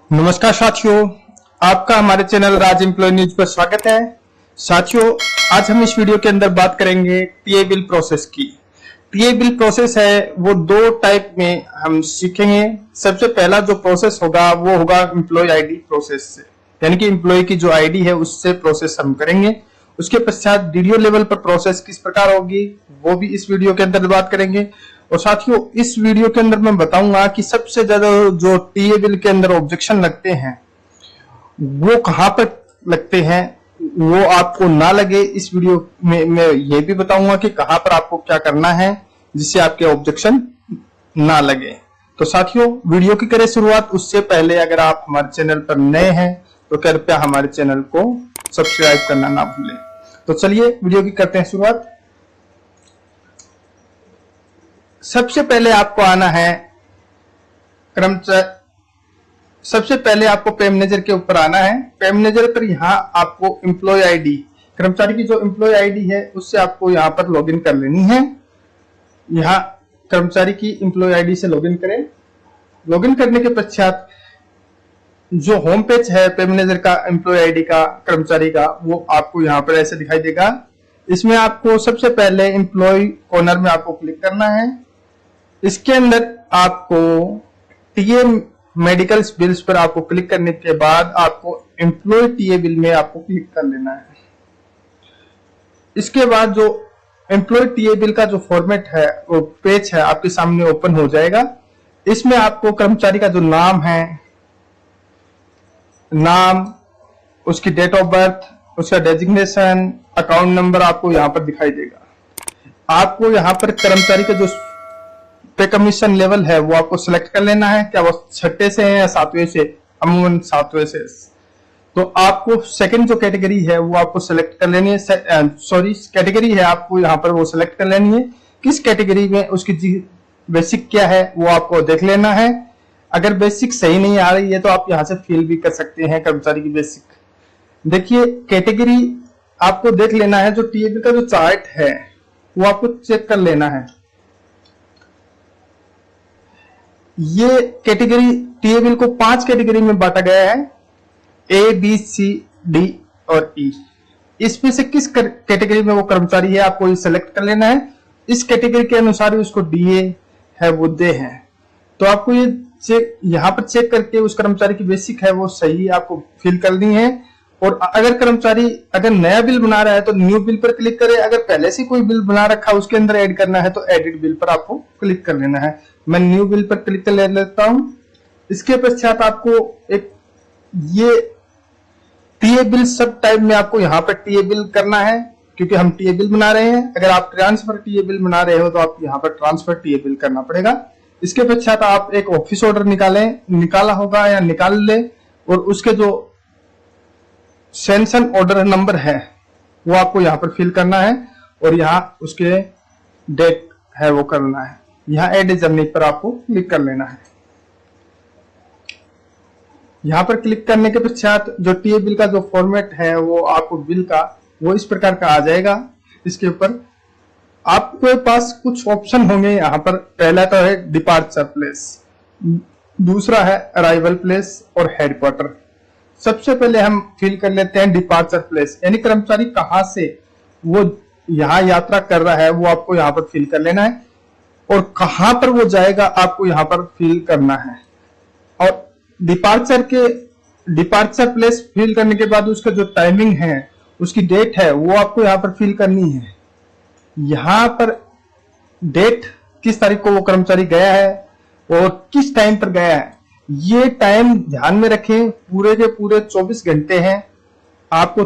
नमस्कार साथियों, आपका हमारे चैनल राज एम्प्लॉय न्यूज पर स्वागत है। साथियों, आज हम इस वीडियो के अंदर बात करेंगे टीए बिल प्रोसेस की। टीए बिल प्रोसेस है वो दो टाइप में हम सीखेंगे। सबसे पहला जो प्रोसेस होगा वो होगा एम्प्लॉय आईडी प्रोसेस से, यानी कि एम्प्लॉय की जो आईडी है उससे प्रोसेस हम करेंगे। उसके पश्चात वीडियो लेवल पर प्रोसेस किस प्रकार होगी वो भी इस वीडियो के अंदर बात करेंगे। और साथियों, इस वीडियो के अंदर मैं बताऊंगा कि सबसे ज्यादा जो टीए बिल के अंदर ऑब्जेक्शन लगते हैं वो कहां पर लगते हैं, वो आपको ना लगे। इस वीडियो में मैं ये भी बताऊंगा कि कहां पर आपको क्या करना है जिससे आपके ऑब्जेक्शन ना लगे। तो साथियों, वीडियो की करें शुरुआत। उससे पहले अगर आप हमारे चैनल पर नए हैं तो कृपया हमारे चैनल को सब्सक्राइब करना ना भूलें। तो चलिए वीडियो की करते हैं शुरुआत। सबसे पहले आपको आना है सबसे पहले आपको पे मैनेजर के ऊपर आना है। पे मैनेजर पर यहाँ आपको एम्प्लॉय आईडी, कर्मचारी की जो एम्प्लॉय आईडी है उससे आपको यहाँ पर लॉगिन कर लेनी है। यहाँ कर्मचारी की एम्प्लॉय आईडी से लॉगिन करें। लॉगिन करने के पश्चात जो होम पेज है पे मैनेजर का, एम्प्लॉय आईडी का, कर्मचारी का, वो आपको यहाँ पर ऐसे दिखाई देगा। इसमें आपको सबसे पहले एम्प्लॉय कॉर्नर में आपको क्लिक करना है। इसके अंदर आपको टीए मेडिकल बिल्स पर आपको क्लिक करने के बाद आपको एम्प्लॉय टीए बिल में आपको क्लिक कर लेना है। इसके बाद जो एम्प्लॉय टीए बिल का जो फॉर्मेट है वो पेज है आपके सामने ओपन हो जाएगा। इसमें आपको कर्मचारी का जो नाम है, नाम, उसकी डेट ऑफ बर्थ, उसका डेजिग्नेशन, अकाउंट नंबर आपको यहाँ पर दिखाई देगा। आपको यहाँ पर कर्मचारी का जो पे कमीशन लेवल है वो आपको सिलेक्ट कर लेना है, क्या वो 6ठे से है या 7वें से, अमूमन 7वें से। तो आपको सेकंड जो कैटेगरी है वो आपको सिलेक्ट कर लेनी है। कैटेगरी है आपको यहाँ पर वो सिलेक्ट कर लेनी है। किस कैटेगरी में उसकी बेसिक क्या है वो आपको देख लेना है। अगर बेसिक सही नहीं आ रही है तो आप यहाँ से फिल भी कर सकते हैं कर्मचारी की बेसिक। देखिए, कैटेगरी आपको देख लेना है। जो टीए बिल का जो चार्ट है वो आपको चेक कर लेना है। ये कैटेगरी टीए बिल को 5 कैटेगरी में बांटा गया है, ए, बी, सी, डी और ई। इसमें से किस कैटेगरी में वो कर्मचारी है आपको ये सेलेक्ट कर लेना है। इस कैटेगरी के अनुसार उसको डीए है वो दे है। तो आपको ये यहाँ पर चेक करके उस कर्मचारी की बेसिक है वो सही आपको फिल करनी है। और अगर कर्मचारी अगर नया बिल बना रहा है तो न्यू बिल पर क्लिक करें। अगर पहले से कोई बिल बना रखा है उसके अंदर ऐड करना है तो एडिट बिल पर आपको क्लिक कर लेना है। मैं न्यू बिल पर क्लिक कर लेता हूं। इसके पश्चात आपको एक ये टीए बिल सब टाइप में आपको यहाँ पर टीए बिल करना है, क्योंकि हम टीए बिल बना रहे हैं। अगर आप ट्रांसफर टीए बिल बना रहे हो तो आप यहाँ पर ट्रांसफर टीए बिल करना पड़ेगा। इसके पश्चात आप एक ऑफिस ऑर्डर निकाला होगा या निकाल ले, और उसके जो सैंक्शन ऑर्डर नंबर है वो आपको यहाँ पर फिल करना है और यहाँ उसके डेट है वो करना है। यहाँ एड जर्नी पर आपको क्लिक कर लेना है। यहाँ पर क्लिक करने के पश्चात जो टीए बिल का जो फॉर्मेट है वो आपको बिल का वो इस प्रकार का आ जाएगा। इसके ऊपर आपके पास कुछ ऑप्शन होंगे। यहाँ पर पहला तो है डिपार्चर प्लेस, दूसरा है अराइवल प्लेस और हेडक्वार्टर। सबसे पहले हम फिल कर लेते हैं डिपार्चर प्लेस, यानी कर्मचारी कहां से वो यहाँ यात्रा कर रहा है वो आपको यहाँ पर फिल कर लेना है, और कहां पर वो जाएगा आपको यहाँ पर फिल करना है। और डिपार्चर प्लेस फिल करने के बाद उसका जो टाइमिंग है, उसकी डेट है वो आपको यहाँ पर फिल करनी है। यहाँ पर डेट, किस तारीख को वो कर्मचारी गया है और किस टाइम पर गया है, ये टाइम ध्यान में रखें। पूरे के पूरे 24 घंटे हैं। आपको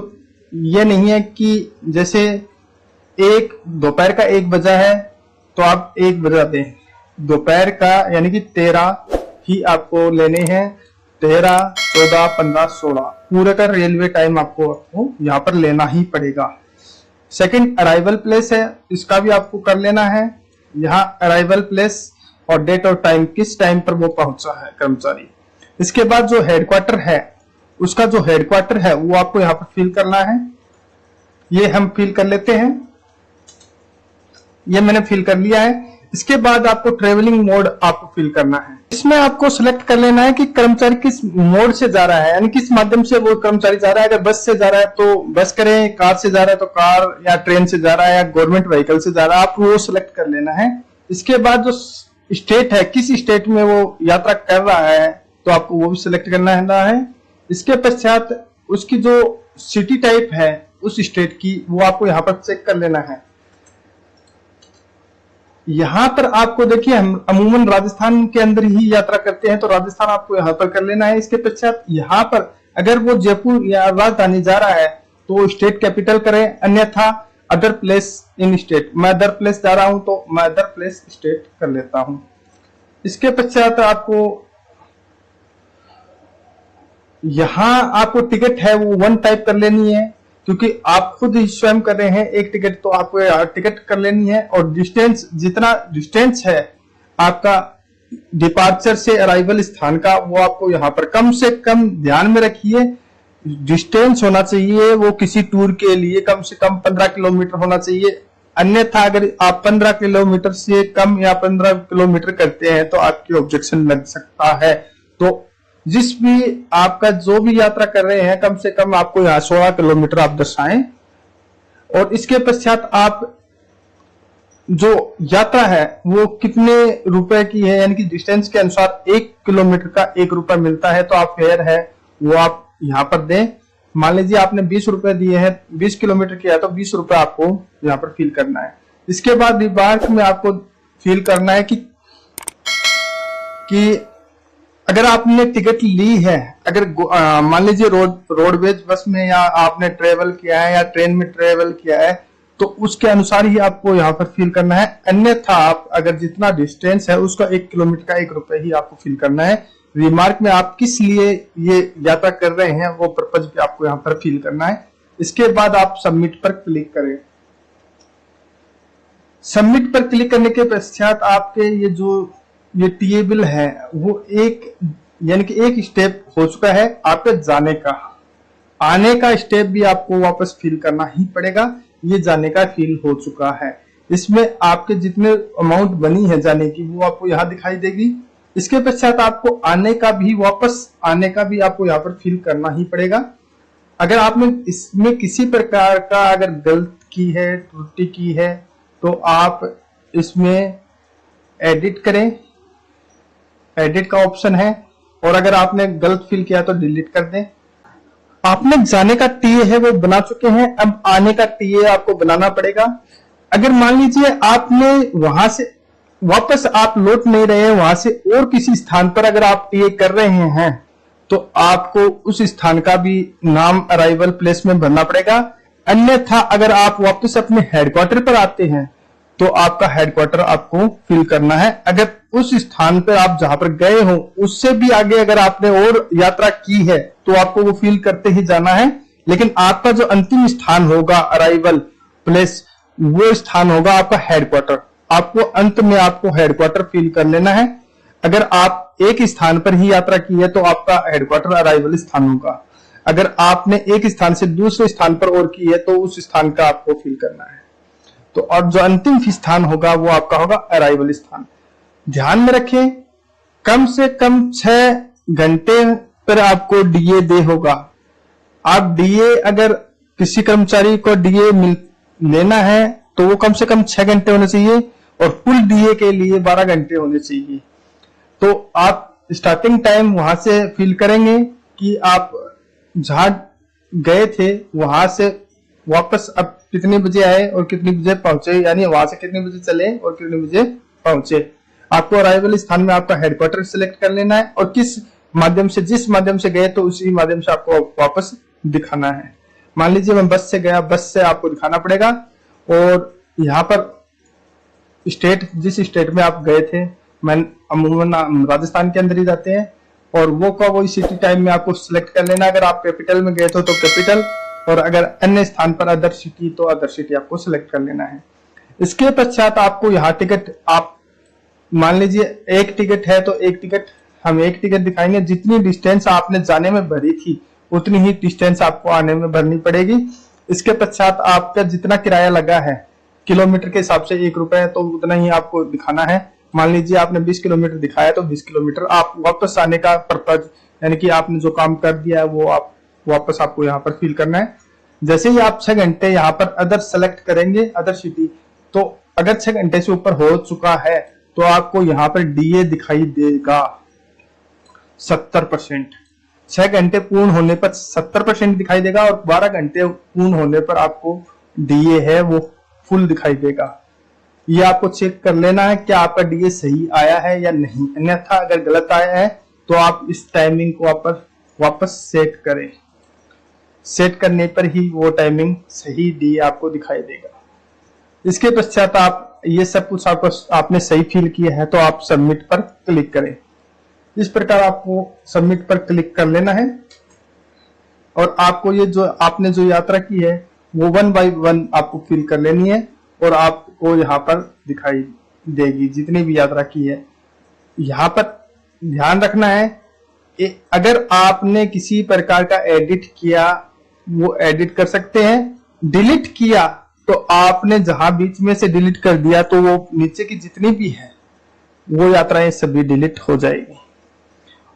ये नहीं है कि जैसे दोपहर का 1 बजा है तो आप 1 बजा दें। दोपहर का यानी कि 13 ही आपको लेने हैं। 13, 14, 15, 16 पूरे का रेलवे टाइम आपको यहाँ पर लेना ही पड़ेगा। सेकंड अराइवल प्लेस है, इसका भी आपको कर लेना है। यहाँ अराइवल प्लेस और डेट और टाइम, किस टाइम पर वो पहुंचा है कर्मचारी। इसके बाद जो हेडक्वार्टर है, उसका जो हेडक्वार्टर है वो आपको यहाँ पर फिल करना है। ये हम फिल कर लेते हैं। ये मैंने फिल कर लिया है। इसके बाद आपको ट्रेवलिंग मोड आपको फिल करना है। इसमें आपको सिलेक्ट कर लेना है कि कर्मचारी किस मोड से जा रहा है, यानी किस माध्यम से वो कर्मचारी जा रहा है। अगर बस से जा रहा है तो बस करें, कार से जा रहा है तो कार, या ट्रेन से जा रहा है या गवर्नमेंट व्हीकल से जा रहा है, आपको वो सिलेक्ट कर लेना है। इसके बाद जो स्टेट है, किस स्टेट में वो यात्रा कर रहा है, तो आपको वो भी सिलेक्ट करना है। इसके पश्चात उसकी जो सिटी टाइप है उस स्टेट की, वो आपको यहाँ पर चेक कर लेना है। यहां पर आपको देखिए, हम अमूमन राजस्थान के अंदर ही यात्रा करते हैं, तो राजस्थान आपको यहाँ पर कर लेना है। इसके पश्चात यहाँ पर अगर वो जयपुर या राजधानी जा रहा है तो स्टेट कैपिटल करें, अन्यथा अदर प्लेस इन स्टेट। मैं अदर प्लेस जा रहा हूं तो मैं अदर प्लेस स्टेट कर लेता हूं। इसके पश्चात आपको यहां आपको टिकट है वो 1 टाइप कर लेनी है, क्योंकि आप खुद ही स्वयं कर रहे हैं एक टिकट, तो आपको टिकट कर लेनी है। और डिस्टेंस, जितना डिस्टेंस है आपका डिपार्चर से अराइवल स्थान का, वो आपको यहाँ पर कम से कम ध्यान में रखिए, डिस्टेंस होना चाहिए वो किसी टूर के लिए कम से कम 15 किलोमीटर होना चाहिए। अन्यथा अगर आप 15 किलोमीटर से कम या 15 किलोमीटर करते हैं तो आपकी ऑब्जेक्शन लग सकता है। तो जिस भी आपका जो भी यात्रा कर रहे हैं, कम से कम आपको यहाँ 16 किलोमीटर आप दर्शाएं। और इसके पश्चात आप जो यात्रा है वो कितने रुपए की है, यानी कि डिस्टेंस के अनुसार 1 किलोमीटर का 1 रुपया मिलता है, तो आप फेयर है वो आप यहाँ पर दें। मान लीजिए आपने 20 रुपए दिए हैं, 20 किलोमीटर किया है तो 20 रुपए आपको यहाँ पर फिल करना है। इसके बाद रिमार्क में आपको फिल करना है कि अगर आपने टिकट ली है, अगर मान लीजिए रोडवेज बस में या आपने ट्रेवल किया है या ट्रेन में ट्रेवल किया है, तो उसके अनुसार ही आपको यहाँ पर फिल करना है। अन्यथा आप अगर जितना डिस्टेंस है उसका 1 किलोमीटर का 1 रुपए ही आपको फिल करना है। रिमार्क में आप किस लिए ये यात्रा कर रहे हैं वो पर्पज भी आपको यहाँ पर फिल करना है। इसके बाद आप सबमिट पर क्लिक करें। सबमिट पर क्लिक करने के पश्चात आपके ये टीए बिल है वो यानी कि एक स्टेप हो चुका है आपके जाने का। आने का स्टेप भी आपको वापस फिल करना ही पड़ेगा। ये जाने का फिल हो चुका है। इसमें आपके जितने अमाउंट बनी है जाने की वो आपको यहाँ दिखाई देगी। इसके पश्चात आपको वापस आने का भी आपको यहाँ पर फिल करना ही पड़ेगा। अगर आपने इसमें किसी प्रकार का अगर गलत की है, त्रुटि की है, तो आप इसमें एडिट करें, एडिट का ऑप्शन है, और अगर आपने गलत फिल किया तो डिलीट कर दें। आपने जाने का टीए है वो बना चुके हैं, अब आने का टीए आपको बनाना पड़ेगा। अगर मान लीजिए आपने वहां से वापस आप लौट नहीं रहे हैं, वहां से और किसी स्थान पर अगर आप टीए कर रहे हैं, तो आपको उस स्थान का भी नाम अराइवल प्लेस में भरना पड़ेगा। अन्यथा अगर आप वापस अपने हेडक्वार्टर पर आते हैं तो आपका हेडक्वार्टर आपको फिल करना है। अगर उस स्थान पर आप जहां पर गए हो उससे भी आगे अगर आपने और यात्रा की है तो आपको वो फिल करते ही जाना है। लेकिन आपका जो अंतिम स्थान होगा अराइवल प्लेस, वो स्थान होगा आपका हेडक्वार्टर। आपको अंत में आपको हेडक्वार्टर फिल कर लेना है। अगर आप एक स्थान पर ही यात्रा की है तो आपका हेडक्वार्टर अराइवल स्थान होगा। अगर आपने एक स्थान से दूसरे स्थान पर और की है तो उस स्थान का आपको फिल करना है। तो और जो अंतिम स्थान होगा वो आपका होगा अराइवल स्थान। ध्यान में रखें, कम से कम 6 घंटे पर आपको डीए दे होगा। आप डीए अगर किसी कर्मचारी को डीए लेना है तो वो कम से कम 6 घंटे होने चाहिए और फुल डीए के लिए 12 घंटे होने चाहिए। तो आप स्टार्टिंग टाइम वहां से फिल करेंगे कि आप जहां गए थे वहां से वापस अब कितने बजे आए और कितने बजे पहुंचे, यानी वहां से कितने बजे चले और कितने बजे पहुंचे। आपको अराइवल स्थान में आपका हेडक्वार्टर सिलेक्ट कर लेना है और किस माध्यम से, जिस माध्यम से गए तो उसी माध्यम से आपको वापस दिखाना है। मान लीजिए मैं बस से गया, बस से आपको दिखाना पड़ेगा। और यहाँ पर स्टेट, जिस स्टेट में आप गए थे, मैं अमूमन राजस्थान के अंदर ही जाते हैं, और वो का वही सिटी टाइम में आपको सिलेक्ट कर लेना। अगर आप कैपिटल में गए थे तो कैपिटल, और अगर अन्य स्थान पर अदर सिटी तो अदर सिटी आपको सिलेक्ट कर लेना है। इसके पश्चात आपको यहाँ टिकट, आप मान लीजिए एक टिकट है तो एक टिकट दिखाएंगे। जितनी डिस्टेंस आपने जाने में भरी थी उतनी ही डिस्टेंस आपको आने में भरनी पड़ेगी। इसके पश्चात आपका जितना किराया लगा है, किलोमीटर के हिसाब से 1 रुपए, तो उतना ही आपको दिखाना है। मान लीजिए आपने 20 किलोमीटर दिखाया तो 20 किलोमीटर आप वापस आने का पर्पज, यानी कि आपने जो काम कर दिया है वो आप वापस आपको यहाँ पर फिल करना है। जैसे ही आप 6 घंटे यहाँ पर अदर सेलेक्ट करेंगे, अदर सिटी, तो अगर 6 घंटे से ऊपर हो चुका है तो आपको यहाँ पर डीए दिखाई देगा 70%। 6 घंटे पूर्ण होने पर 70% दिखाई देगा और 12 घंटे पूर्ण होने पर आपको डीए है वो फुल दिखाई देगा। ये आपको चेक कर लेना है कि आपका डीए सही आया है या नहीं, अन्यथा अगर गलत आया है तो आप इस टाइमिंग को वापस सेट करें। सेट करने पर ही वो टाइमिंग सही डीए आपको दिखाई देगा। इसके पश्चात आप ये सब कुछ आपने सही फिल किया है तो आप सबमिट पर क्लिक करें। इस प्रकार आपको सबमिट पर क्लिक कर लेना है और आपको ये जो आपने जो यात्रा की है वो 1 बाय 1 आपको फिल कर लेनी है और आपको यहाँ पर दिखाई देगी जितनी भी यात्रा की है। यहाँ पर ध्यान रखना है अगर आपने किसी प्रकार का एडिट किया वो एडिट कर सकते हैं, डिलीट किया तो आपने जहां बीच में से डिलीट कर दिया तो वो नीचे की जितनी भी है वो यात्राएं सभी डिलीट हो जाएगी।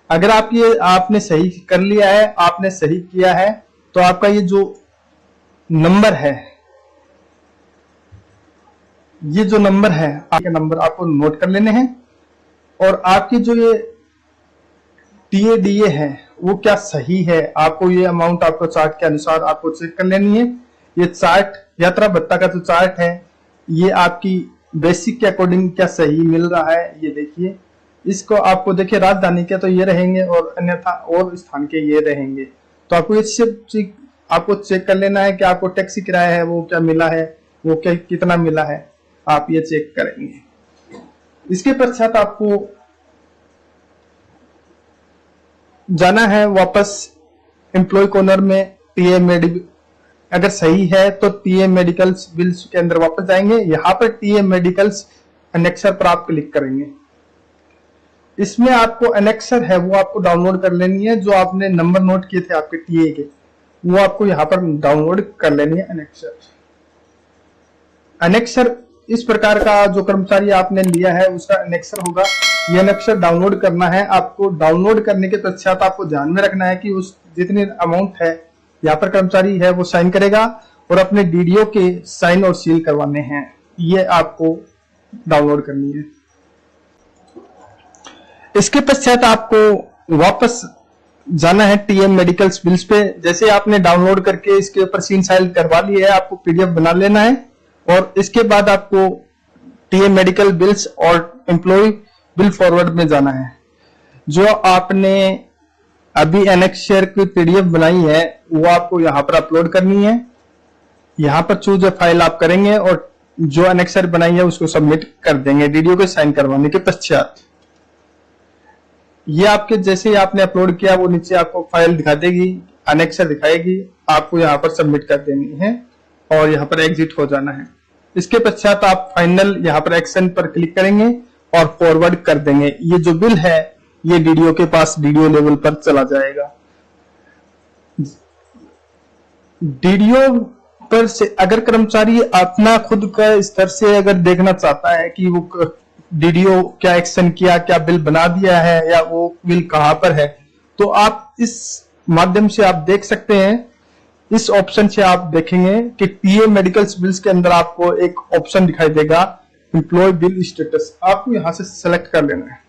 अगर आपने सही कर लिया है, आपने सही किया है, तो आपका ये जो नंबर है, ये जो नंबर है आपके नंबर आपको नोट कर लेने हैं और आपकी जो ये टीएडीए है वो क्या सही है, आपको ये अमाउंट आपको चार्ट के अनुसार आपको चेक कर लेनी है। ये चार्ट यात्रा भत्ता का जो चार्ट है ये आपकी बेसिक के अकॉर्डिंग क्या सही मिल रहा है, ये देखिए। इसको आपको देखिए राजधानी के तो ये रहेंगे और अन्यथा और स्थान के ये रहेंगे, तो आपको ये सब आपको चेक कर लेना है कि आपको टैक्सी किराया है वो क्या मिला है, वो क्या कितना मिला है, आप ये चेक करेंगे। इसके पश्चात आपको जाना है वापस एम्प्लॉय कॉर्नर में। टीए मेडिकल अगर सही है तो टीए मेडिकल्स बिल्स के अंदर वापस जाएंगे। यहाँ पर टीए मेडिकल्स एनेक्सर पर आप क्लिक करेंगे। इसमें आपको एनेक्सर है वो आपको डाउनलोड कर लेनी है, जो आपने नंबर नोट किए थे आपके टीए के वो आपको यहाँ पर डाउनलोड कर लेनी है। एनेक्सर इस प्रकार का जो कर्मचारी आपने लिया है उसका एनेक्सर होगा। ये एनेक्सर डाउनलोड करना है आपको। डाउनलोड करने के पश्चात आपको ध्यान में रखना है कि उस जितनी अमाउंट है यहाँ पर कर्मचारी है वो साइन करेगा और अपने डीडीओ के साइन और सील करवाने हैं, ये आपको डाउनलोड करनी है। इसके पश्चात आपको वापस जाना है टीएम मेडिकल्स बिल्स पे। जैसे आपने डाउनलोड करके इसके ऊपर सीन साइन करवा लिया है, आपको पीडीएफ बना लेना है और इसके बाद आपको टीएम मेडिकल बिल्स और एम्प्लॉय बिल फॉरवर्ड में जाना है। जो आपने अभी एनेक्सर की पीडीएफ बनाई है वो आपको यहाँ पर अपलोड करनी है। यहाँ पर चूज फाइल आप करेंगे और जो एनेक्सर बनाई है उसको सबमिट कर देंगे डीडीओ के साइन करवाने के पश्चात। ये आपके जैसे ही आपने अपलोड किया वो नीचे आपको फाइल दिखा देगी, एनेक्सर दिखाएगी, आपको यहाँ पर सबमिट कर देनी है और यहाँ पर एग्जिट हो जाना है। इसके पश्चात आप फाइनल यहाँ पर एक्शन पर क्लिक करेंगे और फॉरवर्ड कर देंगे। ये जो बिल है ये डीडीओ के पास डीडीओ लेवल पर चला जाएगा। डीडीओ पर से अगर कर्मचारी अपना खुद का स्तर से अगर देखना चाहता है कि वो डीडीओ क्या एक्शन किया, क्या बिल बना दिया है या वो बिल कहां पर है, तो आप इस माध्यम से आप देख सकते हैं। इस ऑप्शन से आप देखेंगे कि टीए मेडिकल्स बिल्स के अंदर आपको एक ऑप्शन दिखाई देगा एम्प्लॉय बिल स्टेटस, आपको यहां से सेलेक्ट कर लेना है।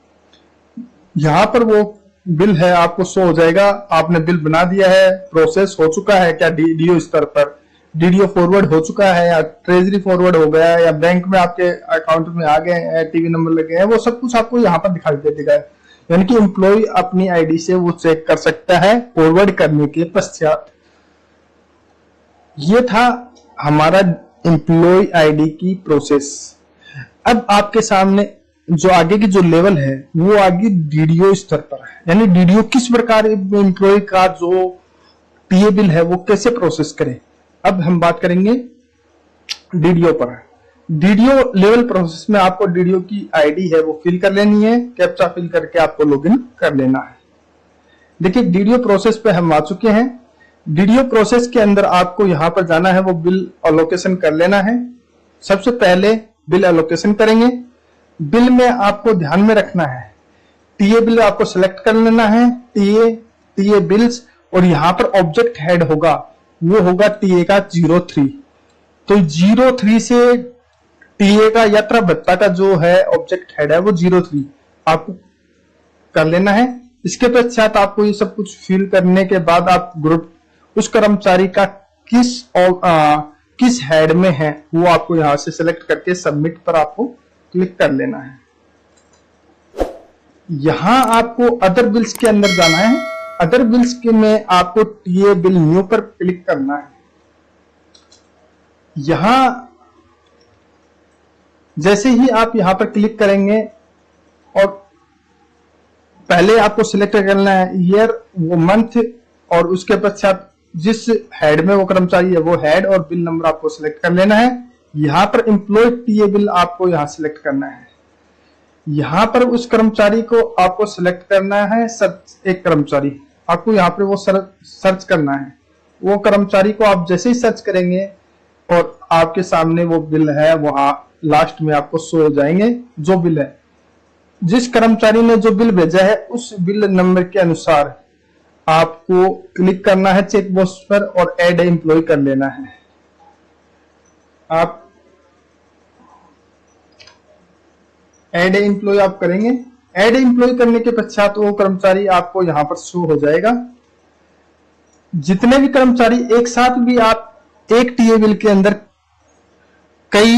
यहां पर वो बिल है आपको शो हो जाएगा, आपने बिल बना दिया है, प्रोसेस हो चुका है क्या डीडीओ स्तर पर, डीडीओ फॉरवर्ड हो चुका है या ट्रेजरी फॉरवर्ड हो गया है या बैंक में आपके अकाउंट में आ गए हैं, टीवी नंबर लगे हैं, वो सब कुछ आपको यहाँ पर दिखाई देगा। यानी कि एम्प्लॉय अपनी आईडी से वो चेक कर सकता है फॉरवर्ड करने के पश्चात। ये था हमारा एम्प्लॉय आईडी की प्रोसेस। अब आपके सामने जो आगे की जो लेवल है वो आगे डीडीओ स्तर पर है, यानी डीडीओ किस प्रकार एम्प्लॉय का जो टीए बिल है वो कैसे प्रोसेस करे। अब हम बात करेंगे डीडीओ पर। डीडीओ लेवल प्रोसेस में आपको डीडीओ की आईडी है वो फिल कर लेनी है, कैप्चा फिल करके आपको लॉगिन कर लेना है। देखिए डीडीओ प्रोसेस पे हम आ चुके हैं। डीडीओ प्रोसेस के अंदर आपको यहां पर जाना है, वो बिल अलोकेशन कर लेना है। सबसे पहले बिल एलोकेशन करेंगे। बिल में आपको ध्यान में रखना है, टीए बिल आपको सिलेक्ट कर लेना है, टीए बिल्स, और यहां पर ऑब्जेक्ट हेड होगा, वो होगा टीए का 03। तो 03 से टीए का यात्रा भत्ता का जो है ऑब्जेक्ट हेड है वो 03 आपको कर लेना है। इसके पश्चात आपको ये सब कुछ फिल करने के बाद आप ग्रुप उस कर्मचारी का किस हेड में है वो आपको यहां से सिलेक्ट करके सबमिट पर आपको क्लिक कर लेना है। यहां आपको अदर बिल्स के अंदर जाना है। अदर बिल्स के में आपको टीए बिल न्यू पर क्लिक करना है। यहां जैसे ही आप यहां पर क्लिक करेंगे और पहले आपको सिलेक्ट करना है ईयर, वो मंथ, और उसके पश्चात जिस हेड में वो कर्मचारी है वो हेड और बिल नंबर आपको सिलेक्ट कर लेना है। यहां पर एम्प्लॉय टीए बिल आपको यहां सिलेक्ट करना है। यहां पर उस कर्मचारी को आपको सिलेक्ट करना है, एक कर्मचारी आपको यहां पर वो सर्च करना है। वो कर्मचारी को आप जैसे ही सर्च करेंगे और आपके सामने वो बिल है वहां लास्ट में आपको शो हो जाएंगे जो बिल है। जिस कर्मचारी ने जो बिल भेजा है उस बिल नंबर के अनुसार आपको क्लिक करना है चेक बॉक्स पर और ऐड एम्प्लॉय कर लेना है। आप ऐड एम्प्लॉय आप करेंगे। ऐड एम्प्लॉय करने के पश्चात वो कर्मचारी आपको यहां पर शो हो जाएगा। जितने भी कर्मचारी एक साथ भी आप एक टीए बिल के अंदर कई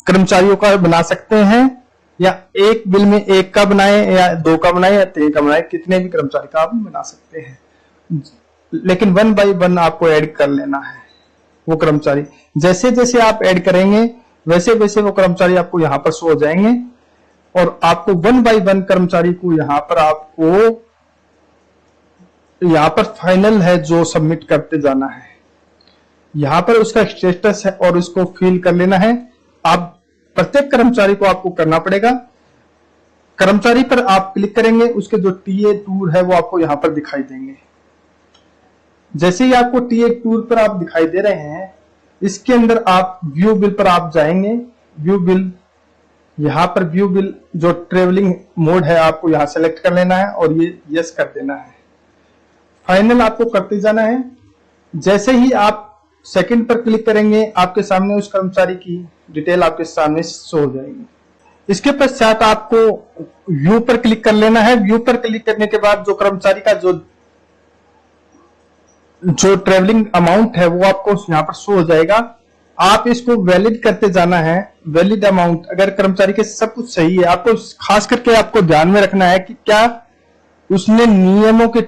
कर्मचारियों का बना सकते हैं, या एक बिल में एक का बनाए या दो का बनाए या तीन का बनाए, कितने भी कर्मचारी का आप बना सकते हैं, लेकिन 1 बाय 1 आपको ऐड कर लेना है। वो कर्मचारी जैसे जैसे आप ऐड करेंगे वैसे वैसे वो कर्मचारी आपको यहां पर शो हो जाएंगे और आपको 1 बाय 1 कर्मचारी को यहां पर आपको यहां पर फाइनल है जो सबमिट करते जाना है। यहां पर उसका स्टेटस है और उसको फिल कर लेना है। आप प्रत्येक कर्मचारी को आपको करना पड़ेगा। कर्मचारी पर आप क्लिक करेंगे, उसके जो टीए टूर है वो आपको यहां पर दिखाई देंगे। जैसे ही आपको टीए टूर पर आप दिखाई दे रहे हैं, इसके अंदर आप व्यू बिल पर आप जाएंगे। व्यू बिल, यहां पर व्यू बिल जो ट्रेवलिंग मोड है आपको यहां सेलेक्ट कर लेना है और ये यस कर देना है। फाइनल आपको करते जाना है। जैसे ही आप सेकंड पर क्लिक करेंगे आपके सामने उस कर्मचारी की डिटेल आपके सामने शो हो जाएगी। इसके पश्चात आपको व्यू पर क्लिक कर लेना है। व्यू पर क्लिक करने के बाद जो कर्मचारी का जो ट्रेवलिंग अमाउंट है वो आपको यहाँ पर शो हो जाएगा। आप इसको वैलिड करते जाना है। वैलिड अमाउंट, अगर कर्मचारी के सब कुछ सही है, आपको खास करके आपको ध्यान में रखना है कि क्या उसने नियमों के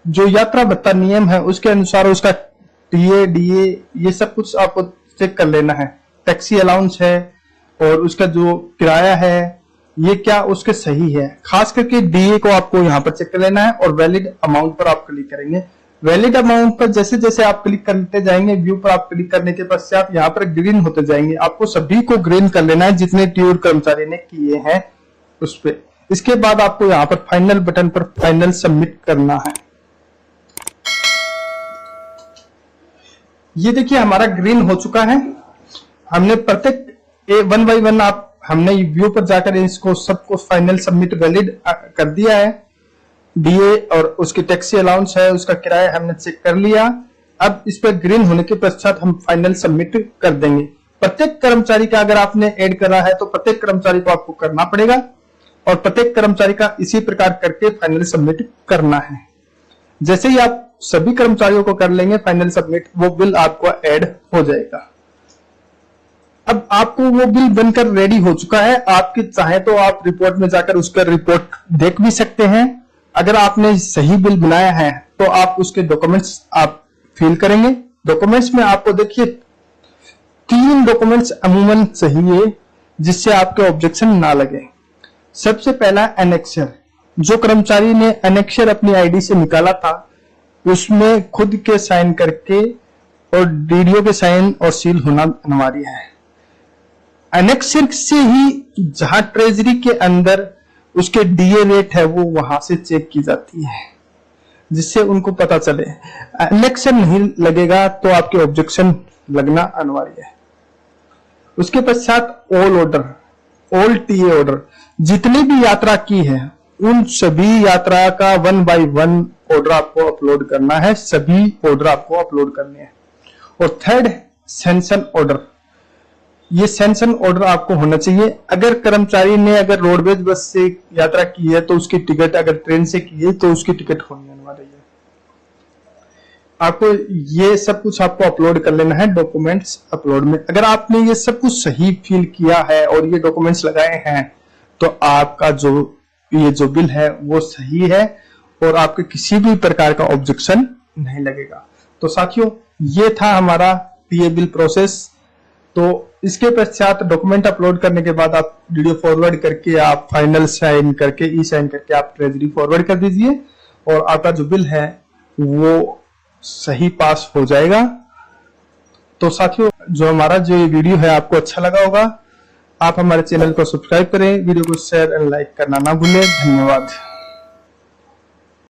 जो यात्रा भत्ता नियम है उसके अनुसार उसका टीए डीए ये सब कुछ आपको चेक कर लेना है। टैक्सी अलाउंस है और उसका जो किराया है ये क्या उसके सही है। खास करके डीए को आपको यहाँ पर चेक कर लेना है और वैलिड अमाउंट पर आप क्लिक करेंगे। वैलिड अमाउंट पर जैसे जैसे आप क्लिक करते जाएंगे, व्यू पर आप क्लिक करने के पश्चात यहाँ पर ग्रीन होते जाएंगे। आपको सभी को ग्रीन कर लेना है जितने ट्यूर कर्मचारी ने किए हैं उस पे। इसके बाद आपको यहाँ पर फाइनल बटन पर फाइनल सबमिट करना है। ये देखिए हमारा ग्रीन हो चुका है। हमने प्रत्येक 1 बाय 1 हमने व्यू पर जाकर इसको सबको फाइनल सबमिट वैलिड कर दिया है। डीए और उसकी टैक्सी अलाउंस है, उसका किराया हमने चेक कर लिया। अब इस पर ग्रीन होने के पश्चात हम फाइनल सबमिट कर देंगे। प्रत्येक कर्मचारी का अगर आपने ऐड करा है तो प्रत्येक कर्मचारी को आपको करना पड़ेगा और प्रत्येक कर्मचारी का इसी प्रकार करके फाइनल सबमिट करना है। जैसे ही आप सभी कर्मचारियों को कर लेंगे फाइनल सबमिट, वो बिल आपको ऐड हो जाएगा। अब आपको वो बिल बनकर रेडी हो चुका है। आपकी चाहे तो आप रिपोर्ट में जाकर उसका रिपोर्ट देख भी सकते हैं। अगर आपने सही बिल बनाया है तो आप उसके डॉक्यूमेंट्स आप फिल करेंगे। डॉक्यूमेंट्स में आपको देखिए 3 डॉक्यूमेंट्स अमूमन चाहिए जिससे आपके ऑब्जेक्शन ना लगे। सबसे पहला एनेक्सर। जो कर्मचारी ने एनेक्सर अपनी आईडी से निकाला था उसमें खुद के साइन करके और डीडीओ के साइन और सील होना अनिवार्य है। एनेक्सर से ही जहां ट्रेजरी के अंदर उसके डीए रेट है वो वहां से चेक की जाती है जिससे उनको पता चले। एनेक्सर नहीं लगेगा तो आपके ऑब्जेक्शन लगना अनिवार्य है। उसके पश्चात all order, all TA order, जितनी भी यात्रा की है उन सभी यात्रा का 1 बाय 1 ऑर्डर आपको अपलोड करना है, सभी ऑर्डर आपको अपलोड करने हैं। और थर्ड, सैंक्शन ऑर्डर, ये सैंक्शन ऑर्डर आपको होना चाहिए। अगर कर्मचारी ने अगर रोडवेज बस से यात्रा की है तो उसकी टिकट, अगर ट्रेन से की है तो उसकी टिकट होनी अनिवार्य है। आपको ये सब कुछ आपको अपलोड कर लेना है डॉक्यूमेंट्स अपलोड में। अगर आपने ये सब कुछ सही फिल किया है और ये डॉक्यूमेंट्स लगाए हैं तो आपका जो बिल है वो सही है और आपके किसी भी प्रकार का ऑब्जेक्शन नहीं लगेगा। तो साथियों, ये था हमारा टीए बिल प्रोसेस। तो इसके पश्चात डॉक्यूमेंट अपलोड करने के बाद आप वीडियो फॉरवर्ड करके आप फाइनल साइन करके ई साइन करके आप ट्रेजरी फॉरवर्ड कर दीजिए और आपका जो बिल है वो सही पास हो जाएगा। तो साथियों, जो हमारा जो ये वीडियो है आपको अच्छा लगा होगा, आप हमारे चैनल को सब्सक्राइब करें, वीडियो को शेयर एंड लाइक करना ना भूलें। धन्यवाद।